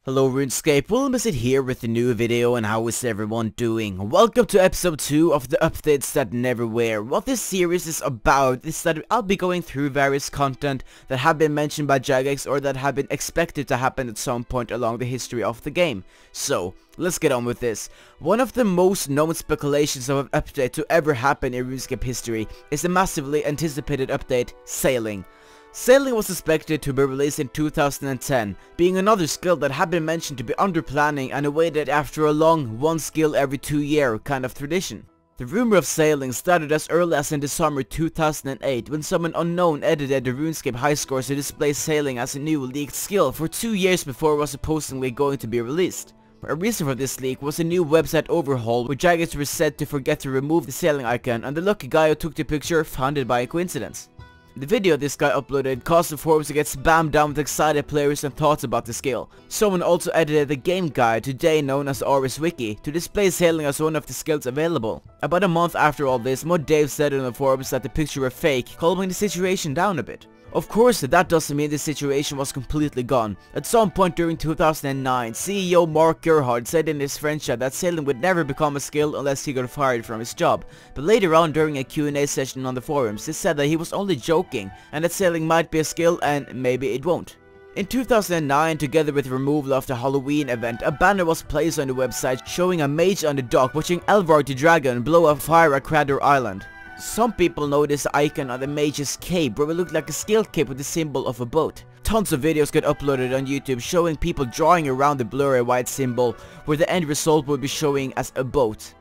Hello Runescape, Wilmazit here with a new video, and how is everyone doing? Welcome to episode 2 of the updates that never wear. What this series is about is that I'll be going through various content that have been mentioned by Jagex or that have been expected to happen at some point along the history of the game. So, let's get on with this. One of the most known speculations of an update to ever happen in RuneScape history is the massively anticipated update, Sailing. Sailing was expected to be released in 2010, being another skill that had been mentioned to be under planning and awaited after a long one skill every 2 year kind of tradition. The rumor of Sailing started as early as in the summer 2008 when someone unknown edited the RuneScape high scores to display Sailing as a new leaked skill for 2 years before it was supposedly going to be released. A reason for this leak was a new website overhaul where Jagex was said to forget to remove the Sailing icon, and the lucky guy who took the picture found it by a coincidence. The video this guy uploaded caused the forums to get spammed down with excited players and thoughts about the skill. Someone also edited the game guide, today known as RS Wikia, to display Sailing as one of the skills available. About a month after all this, more Dave said in the forums that the picture were fake, calming the situation down a bit. Of course, that doesn't mean the situation was completely gone. At some point during 2009, CEO Mark Gerhard said in his friend chat that Sailing would never become a skill unless he got fired from his job. But later on during a Q&A session on the forums, he said that he was only joking and that Sailing might be a skill and maybe it won't. In 2009, together with the removal of the Halloween event, a banner was placed on the website showing a mage on the dock watching Elvarg the dragon blow a fire at Crater Island. Some people noticed the icon on the mage's cape where it looked like a skill cape with the symbol of a boat. Tons of videos got uploaded on YouTube showing people drawing around the blurry white symbol where the end result would be showing as a boat.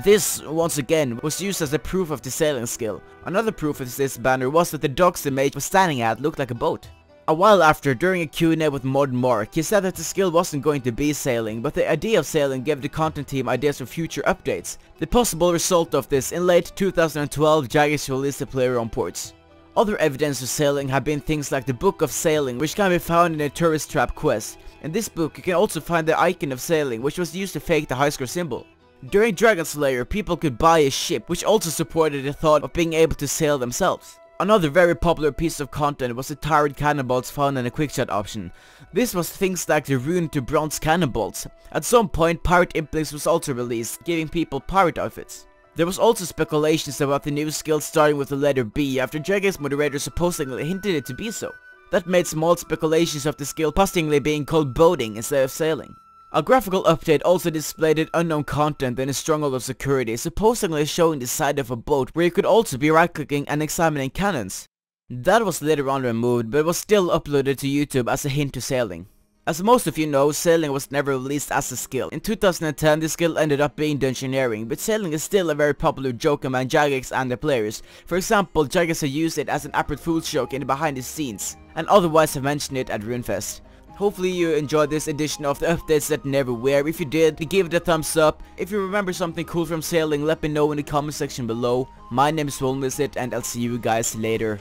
This, once again, was used as a proof of the Sailing skill. Another proof of this banner was that the docks the mage was standing at looked like a boat. A while after, during a Q&A with Mod Mark, he said that the skill wasn't going to be Sailing, but the idea of Sailing gave the content team ideas for future updates. The possible result of this, in late 2012, Jagex released the player on ports. Other evidence of Sailing have been things like the Book of Sailing, which can be found in a Tourist Trap quest. In this book, you can also find the icon of Sailing, which was used to fake the high score symbol. During Dragon Slayer, people could buy a ship, which also supported the thought of being able to sail themselves. Another very popular piece of content was the Tyrant Cannonballs found in the quickshot option. This was things like the Rune to Bronze Cannonballs. At some point, Pirate Implinks was also released, giving people pirate outfits. There was also speculations about the new skill starting with the letter B after Jagex moderator supposedly hinted it to be so. That made small speculations of the skill possibly being called boating instead of sailing. A graphical update also displayed unknown content in a stronghold of security, supposedly showing the side of a boat where you could also be right-clicking and examining cannons. That was later on removed, but it was still uploaded to YouTube as a hint to Sailing. As most of you know, Sailing was never released as a skill. In 2010, the skill ended up being Dungeoneering, but Sailing is still a very popular joke among Jagex and the players. For example, Jagex has used it as an April Fool's joke in the behind the scenes, and otherwise have mentioned it at RuneFest. Hopefully you enjoyed this edition of the updates that never wear. If you did, give it a thumbs up. If you remember something cool from Sailing, let me know in the comment section below. My name is Wilmazit, and I'll see you guys later.